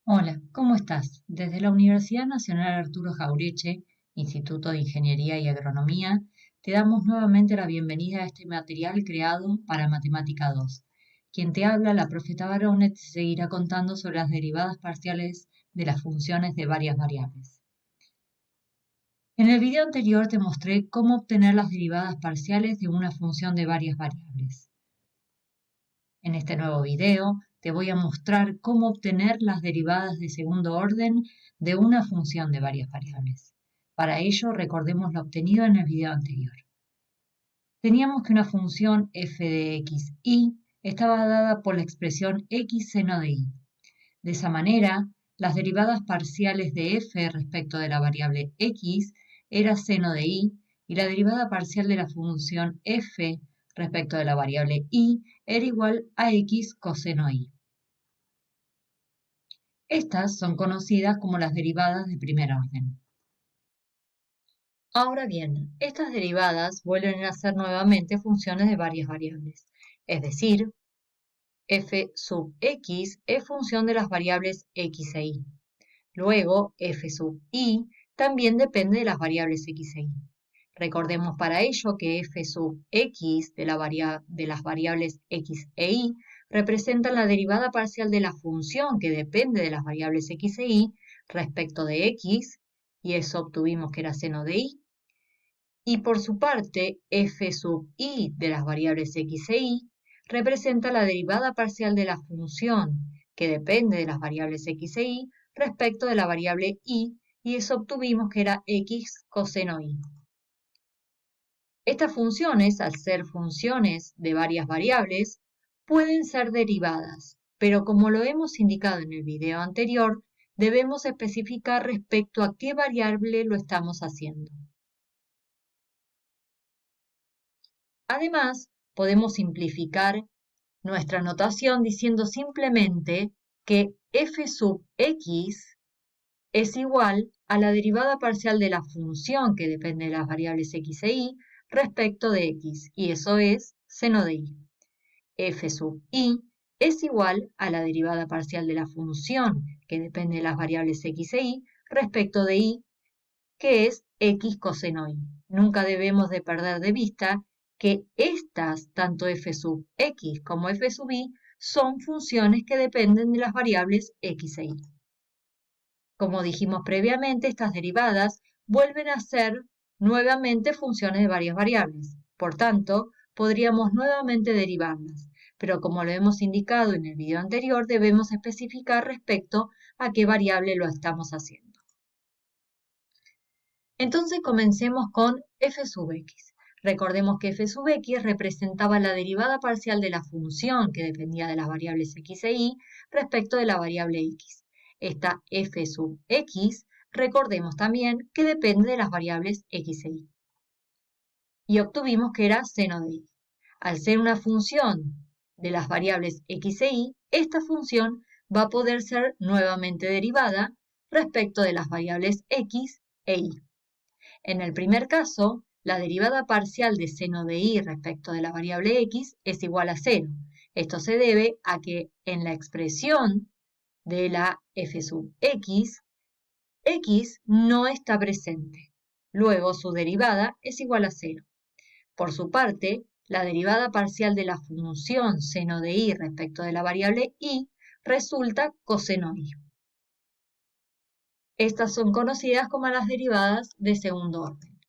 Hola, ¿cómo estás? Desde la Universidad Nacional Arturo Jaureche, Instituto de Ingeniería y Agronomía, te damos nuevamente la bienvenida a este material creado para Matemática 2. Quien te habla, la profeta Barone, te seguirá contando sobre las derivadas parciales de las funciones de varias variables. En el video anterior te mostré cómo obtener las derivadas parciales de una función de varias variables. En este nuevo video te voy a mostrar cómo obtener las derivadas de segundo orden de una función de varias variables. Para ello, recordemos lo obtenido en el video anterior. Teníamos que una función f de x, y estaba dada por la expresión x seno de y. De esa manera, las derivadas parciales de f respecto de la variable x era seno de y la derivada parcial de la función f respecto de la variable y era igual a x coseno y. Estas son conocidas como las derivadas de primer orden. Ahora bien, estas derivadas vuelven a ser nuevamente funciones de varias variables, es decir, f sub x es función de las variables x e y. Luego, f sub y también depende de las variables x e y. Recordemos para ello que f sub x de las variables x e y representan la derivada parcial de la función que depende de las variables x e y respecto de x, y eso obtuvimos que era seno de y. Y por su parte, f sub y de las variables x e y representa la derivada parcial de la función que depende de las variables x e y respecto de la variable y eso obtuvimos que era x coseno y. Estas funciones, al ser funciones de varias variables, pueden ser derivadas, pero como lo hemos indicado en el video anterior, debemos especificar respecto a qué variable lo estamos haciendo. Además, podemos simplificar nuestra notación diciendo simplemente que f sub x es igual a la derivada parcial de la función que depende de las variables x e y respecto de x, y eso es seno de y. F sub y es igual a la derivada parcial de la función que depende de las variables x e y respecto de y, que es x coseno y. Nunca debemos de perder de vista que estas, tanto f sub x como f sub y, son funciones que dependen de las variables x e y. Como dijimos previamente, estas derivadas vuelven a ser nuevamente funciones de varias variables. Por tanto, podríamos nuevamente derivarlas, pero como lo hemos indicado en el video anterior, debemos especificar respecto a qué variable lo estamos haciendo. Entonces comencemos con f sub x. Recordemos que f sub x representaba la derivada parcial de la función que dependía de las variables x e y respecto de la variable x. Esta f sub x, recordemos también que depende de las variables x e y. Y obtuvimos que era seno de y. Al ser una función de las variables x e y, esta función va a poder ser nuevamente derivada respecto de las variables x e y. En el primer caso, la derivada parcial de seno de y respecto de la variable x es igual a 0. Esto se debe a que en la expresión de la f sub x, x no está presente. Luego su derivada es igual a 0. Por su parte, la derivada parcial de la función seno de y respecto de la variable y resulta coseno y. Estas son conocidas como las derivadas de segundo orden.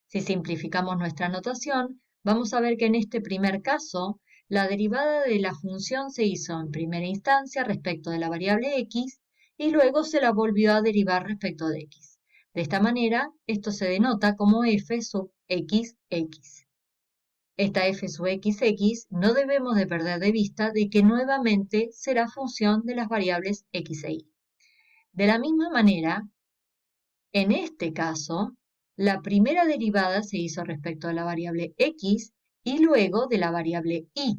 Si simplificamos nuestra notación, vamos a ver que en este primer caso, la derivada de la función se hizo en primera instancia respecto de la variable x y luego se la volvió a derivar respecto de x. De esta manera, esto se denota como f sub xx. Esta f sub xx no debemos de perder de vista de que nuevamente será función de las variables x e y. De la misma manera, en este caso, la primera derivada se hizo respecto a la variable x y luego de la variable y.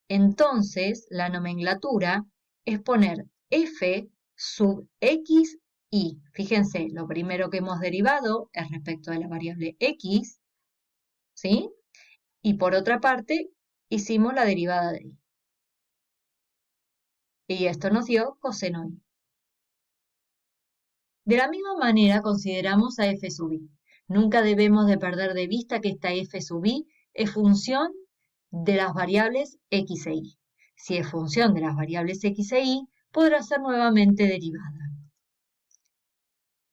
Entonces, la nomenclatura es poner f sub x y. Fíjense, lo primero que hemos derivado es respecto de la variable x, ¿sí? Y por otra parte, hicimos la derivada de y. Y esto nos dio coseno y. De la misma manera consideramos a f sub i. Nunca debemos de perder de vista que esta f sub i es función de las variables x e y. Si es función de las variables x e y, podrá ser nuevamente derivada.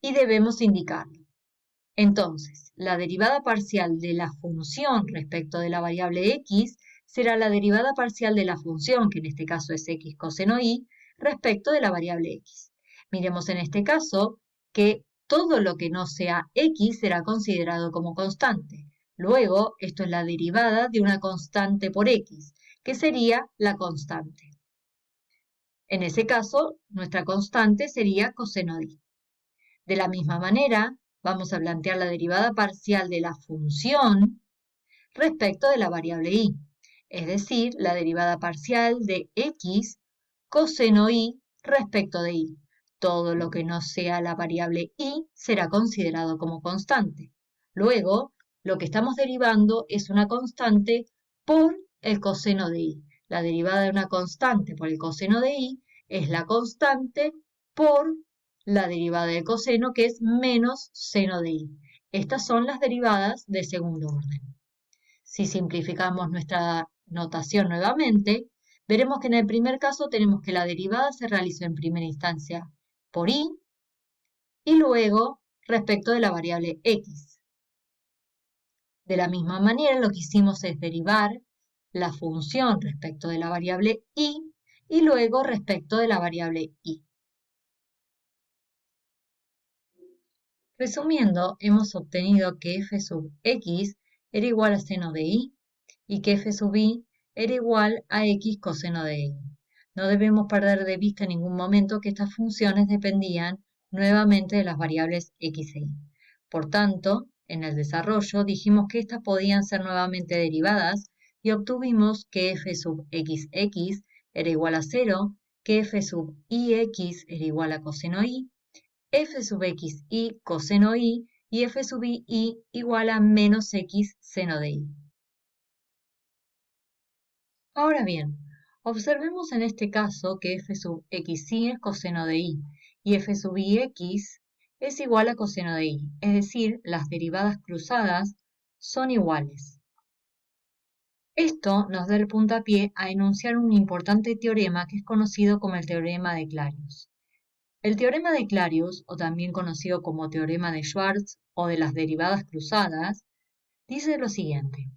Y debemos indicarlo. Entonces, la derivada parcial de la función respecto de la variable x será la derivada parcial de la función, que en este caso es x coseno y, respecto de la variable x. Miremos en este caso que todo lo que no sea x será considerado como constante. Luego, esto es la derivada de una constante por x, que sería la constante. En ese caso, nuestra constante sería coseno de y. De la misma manera, vamos a plantear la derivada parcial de la función respecto de la variable y, es decir, la derivada parcial de x coseno y respecto de y. Todo lo que no sea la variable y será considerado como constante. Luego, lo que estamos derivando es una constante por el coseno de y. La derivada de una constante por el coseno de y es la constante por la derivada del coseno, que es menos seno de y. Estas son las derivadas de segundo orden. Si simplificamos nuestra notación nuevamente, veremos que en el primer caso tenemos que la derivada se realizó en primera instancia por y luego respecto de la variable x. De la misma manera, lo que hicimos es derivar la función respecto de la variable y luego respecto de la variable y. Resumiendo, hemos obtenido que f sub x era igual a seno de y que f sub i era igual a x coseno de y. No debemos perder de vista en ningún momento que estas funciones dependían nuevamente de las variables x e y. Por tanto, en el desarrollo dijimos que estas podían ser nuevamente derivadas y obtuvimos que f sub xx era igual a 0, que f sub ix era igual a coseno y, f sub x y coseno y f sub i igual a menos x seno de y. Ahora bien, observemos en este caso que f sub xy es coseno de y f sub ix es igual a coseno de y, es decir, las derivadas cruzadas son iguales. Esto nos da el puntapié a enunciar un importante teorema que es conocido como el teorema de Clarius. El teorema de Clarius, o también conocido como teorema de Schwarz o de las derivadas cruzadas, dice lo siguiente.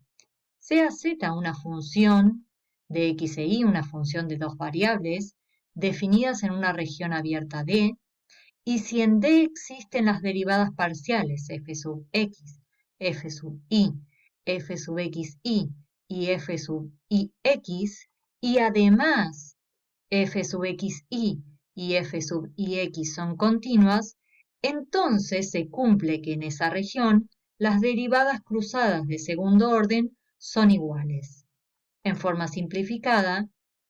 Sea z una función de x e y, una función de dos variables, definidas en una región abierta D, y si en D existen las derivadas parciales f sub x, f sub y, f sub xy y f sub ix, y además f sub xy y f sub ix son continuas, entonces se cumple que en esa región las derivadas cruzadas de segundo orden son iguales. En forma simplificada,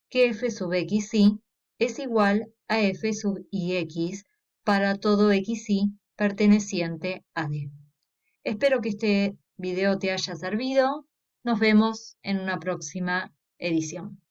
que f sub xy es igual a f sub ix para todo xy perteneciente a D. Espero que este video te haya servido. Nos vemos en una próxima edición.